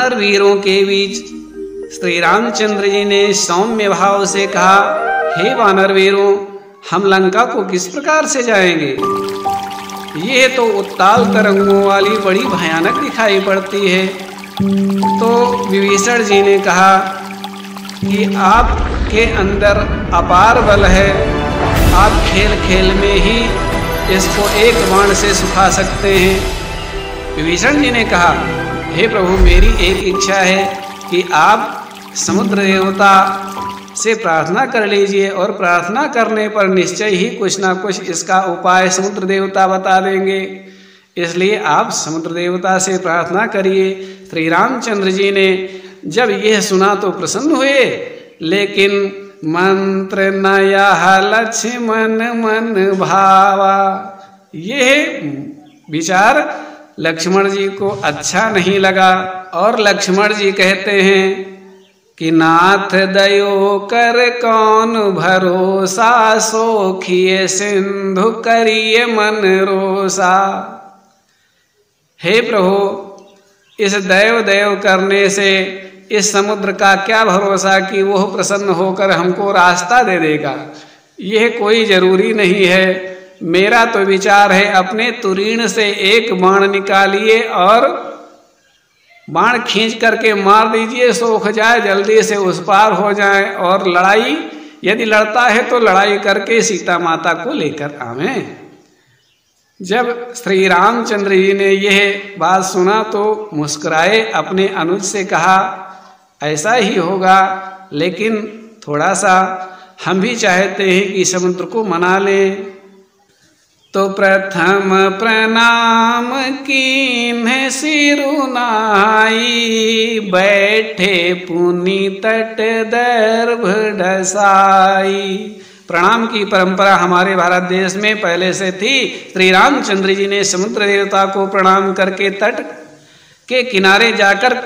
वानर वीरों के बीच श्री रामचंद्र जी ने सौम्य भाव से कहा, हे वानर वीरों, हम लंका को किस प्रकार से जाएंगे? यह तो उत्ताल तरंगों वाली बड़ी भयानक दिखाई पड़ती है। तो विभीषण जी ने कहा कि आपके अंदर अपार बल है, आप खेल खेल में ही इसको एक बाण से सुखा सकते हैं। विभीषण जी ने कहा, हे प्रभु, मेरी एक इच्छा है कि आप समुद्र देवता से प्रार्थना कर लीजिए और प्रार्थना करने पर निश्चय ही कुछ ना कुछ इसका उपाय समुद्र देवता बता देंगे, इसलिए आप समुद्र देवता से प्रार्थना करिए। श्री रामचंद्र जी ने जब यह सुना तो प्रसन्न हुए, लेकिन मंत्र नया लक्ष्मण मन भावा, यह विचार लक्ष्मण जी को अच्छा नहीं लगा। और लक्ष्मण जी कहते हैं कि नाथ दयो कर कौन भरोसा, सोखिए सिंधु करिए मन रोसा। हे प्रभु, इस दैव करने से इस समुद्र का क्या भरोसा कि वह प्रसन्न होकर हमको रास्ता दे देगा। यह कोई जरूरी नहीं है। मेरा तो विचार है, अपने तुरीण से एक बाण निकालिए और बाण खींच करके मार दीजिए, सोख जाए, जल्दी से उस पार हो जाए और लड़ाई यदि लड़ता है तो लड़ाई करके सीता माता को लेकर आवें। जब श्री रामचंद्र जी ने यह बात सुना तो मुस्कुराए, अपने अनुज से कहा, ऐसा ही होगा, लेकिन थोड़ा सा हम भी चाहते हैं कि समुद्र को मना लें। तो प्रथम प्रणाम कीन्ह सिरु नाई, बैठे पुनि तट दर्भ ढसाई। प्रणाम की परंपरा हमारे भारत देश में पहले से थी। श्री रामचंद्र जी ने समुद्र देवता को प्रणाम करके तट के किनारे जाकर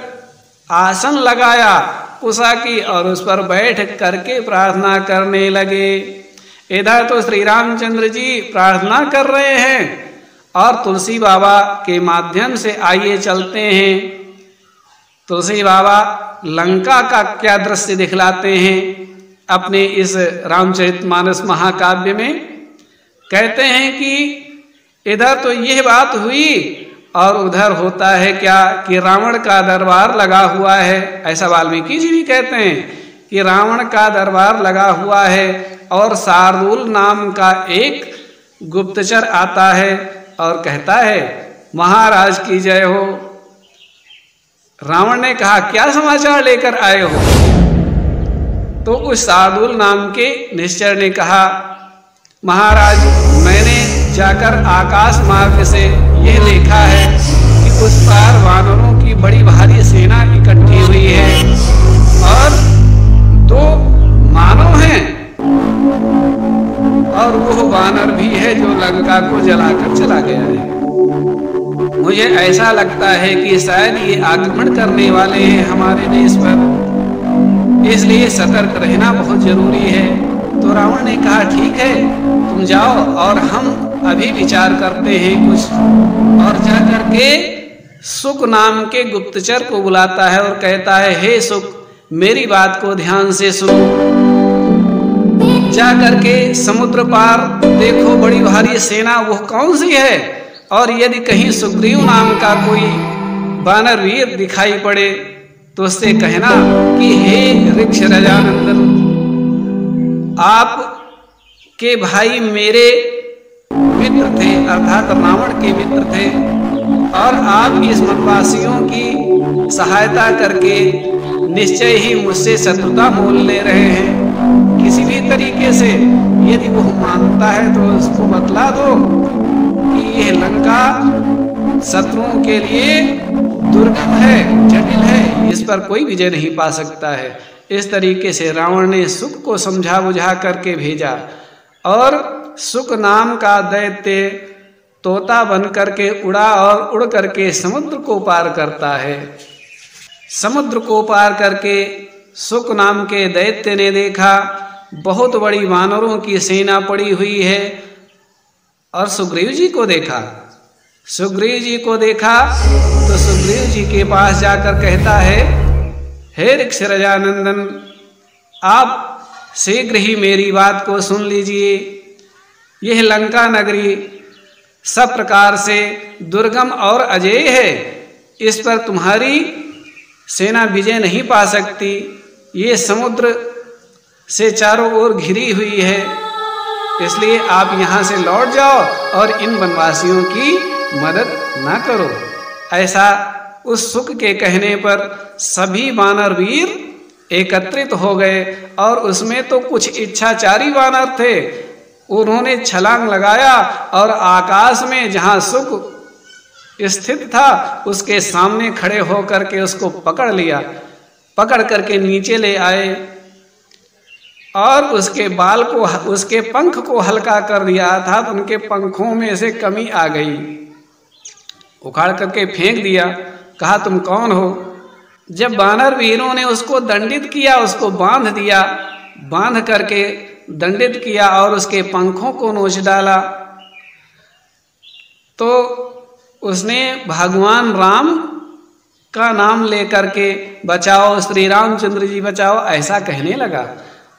आसन लगाया उषा की और उस पर बैठ करके प्रार्थना करने लगे। इधर तो श्री रामचंद्र जी प्रार्थना कर रहे हैं और तुलसी बाबा के माध्यम से आइए चलते हैं। तुलसी बाबा लंका का क्या दृश्य दिखलाते हैं अपने इस रामचरितमानस महाकाव्य में। कहते हैं कि इधर तो यह बात हुई और उधर होता है क्या कि रावण का दरबार लगा हुआ है। ऐसा वाल्मीकि जी भी कहते हैं कि रावण का दरबार लगा हुआ है और शार्दूल नाम का एक गुप्तचर आता है और कहता है, महाराज की जय हो। रावण ने कहा, क्या समाचार लेकर आए हो? तो उस शार्दूल नाम के निश्चर ने कहा, महाराज, मैंने जाकर आकाश मार्ग से यह देखा है कि उस पार वानरों की बड़ी भारी सेना इकट्ठी हुई है और 2 मानव हैं और वो वानर भी है जो लंका को जलाकर चला गया है। मुझे ऐसा लगता है कि शायद ये आक्रमण करने वाले हैं हमारे देश पर, इसलिए सतर्क रहना बहुत जरूरी है। तो रावण ने कहा, ठीक है, तुम जाओ और हम अभी विचार करते हैं कुछ। और जाकर के सुक नाम के गुप्तचर को बुलाता है और कहता है, हे सुक, मेरी बात को ध्यान से सुनो। जाकर के समुद्र पार देखो बड़ी भारी सेना, वो कौन सी है? और यदि कहीं सुग्रीव नाम का कोई वानर वीर दिखाई पड़े तो उससे कहना कि हे ऋक्ष राजानंदन, आप के भाई मेरे मित्र थे, अर्थात रावण के मित्र थे, और आप इस वनवासियों की सहायता करके निश्चय ही मुझसे शत्रुता मोल ले रहे हैं। किसी भी तरीके से यदि वो मानता है तो उसको बतला दो कि यह लंका शत्रुओं के लिए दुर्गम है, जटिल है, इस पर कोई विजय नहीं पा सकता है। इस तरीके से रावण ने सुक को समझा बुझा करके भेजा और सुक नाम का दैत्य तोता बन करके उड़ा और उड़ करके समुद्र को पार करता है। समुद्र को पार करके सुक नाम के दैत्य ने देखा बहुत बड़ी वानरों की सेना पड़ी हुई है और सुग्रीव जी को देखा। सुग्रीव जी को देखा तो सुग्रीव जी के पास जाकर कहता है, हे ऋक्षराजानंदन, आप शीघ्र ही मेरी बात को सुन लीजिए। यह लंका नगरी सब प्रकार से दुर्गम और अजेय है। इस पर तुम्हारी सेना विजय नहीं पा सकती। ये समुद्र से चारों ओर घिरी हुई है, इसलिए आप यहाँ से लौट जाओ और इन वनवासियों की मदद ना करो। ऐसा उस शुक के कहने पर सभी वानर वीर एकत्रित हो गए और उसमें तो कुछ इच्छाचारी वानर थे। उन्होंने छलांग लगाया और आकाश में जहाँ शुक स्थित था उसके सामने खड़े होकर के उसको पकड़ लिया। पकड़ करके नीचे ले आए और उसके बाल को, उसके पंख को हल्का कर दिया था तो उनके पंखों में से कमी आ गई। उखाड़ करके फेंक दिया। कहा, तुम कौन हो? जब वानर वीरों ने उसको दंडित किया, उसको बांध दिया, बांध करके दंडित किया और उसके पंखों को नोच डाला, तो उसने भगवान राम का नाम लेकर के बचाओ श्री रामचंद्र जी बचाओ ऐसा कहने लगा।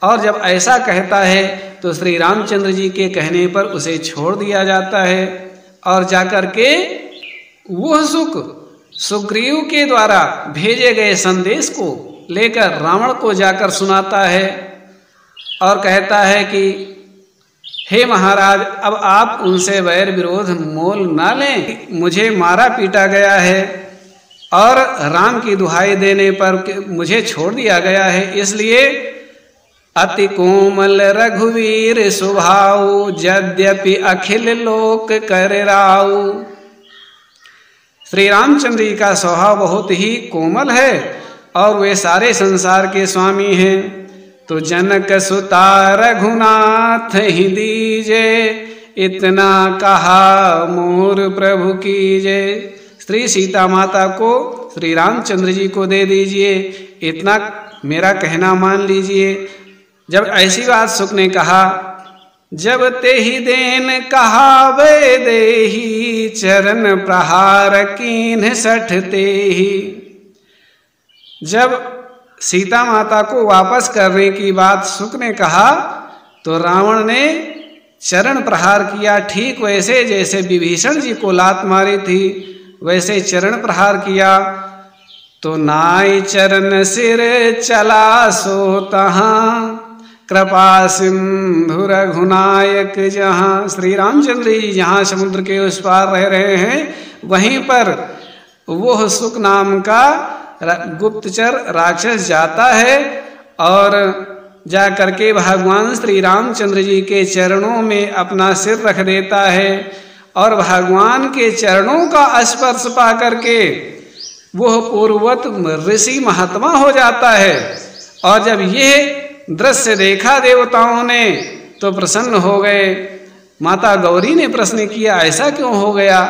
और जब ऐसा कहता है तो श्री रामचंद्र जी के कहने पर उसे छोड़ दिया जाता है और जाकर के वह सुग्रीव के द्वारा भेजे गए संदेश को लेकर रावण को जाकर सुनाता है और कहता है कि हे महाराज, अब आप उनसे वैर विरोध मोल ना लें। मुझे मारा पीटा गया है और राम की दुहाई देने पर मुझे छोड़ दिया गया है, इसलिए अति कोमल रघुवीर स्वभाव, यद्यपि अखिल लोक कर राऊ। श्री रामचंद्र जी का स्वभाव बहुत ही कोमल है और वे सारे संसार के स्वामी हैं। तो जनक सुता रघुनाथ ही दीजे, इतना कहा मोर प्रभु कीजे। श्री सीता माता को श्री रामचंद्र जी को दे दीजिए, इतना मेरा कहना मान लीजिए। जब ऐसी बात शुक ने कहा, जब ते ही देन कहावे देही, चरण प्रहार कीन्ह सठते ही। जब सीता माता को वापस करने की बात शुक ने कहा तो रावण ने चरण प्रहार किया, ठीक वैसे जैसे विभीषण जी को लात मारी थी वैसे चरण प्रहार किया। तो नाई चरण सिर चला सो तहाँ, कृपा सिंधु रघुनायक जहाँ। श्री रामचंद्र जी जहाँ समुद्र के उस पार रह रहे हैं वहीं पर वह शुक नाम का गुप्तचर राक्षस जाता है और जा करके भगवान श्री रामचंद्र जी के चरणों में अपना सिर रख देता है और भगवान के चरणों का स्पर्श पा करके वह पूर्ववत ऋषि महात्मा हो जाता है। और जब यह दृश्य देखा देवताओं ने तो प्रसन्न हो गए। माता गौरी ने प्रश्न किया, ऐसा क्यों हो गया?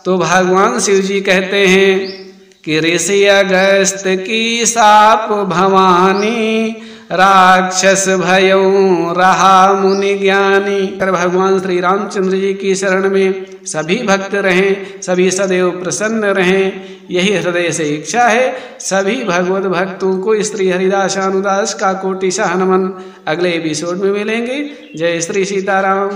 तो भगवान शिव जी कहते हैं कि ऋषि अगस्त की साप भवानी, राक्षस भयऊ रहा मुनि ज्ञानी। कर भगवान श्री रामचंद्र जी की शरण में सभी भक्त रहें, सभी सदैव प्रसन्न रहें, यही हृदय से इच्छा है। सभी भगवत भक्तों को श्री हरिदास अनुदास का कोटि नमन। अगले एपिसोड में मिलेंगे। जय श्री सीताराम।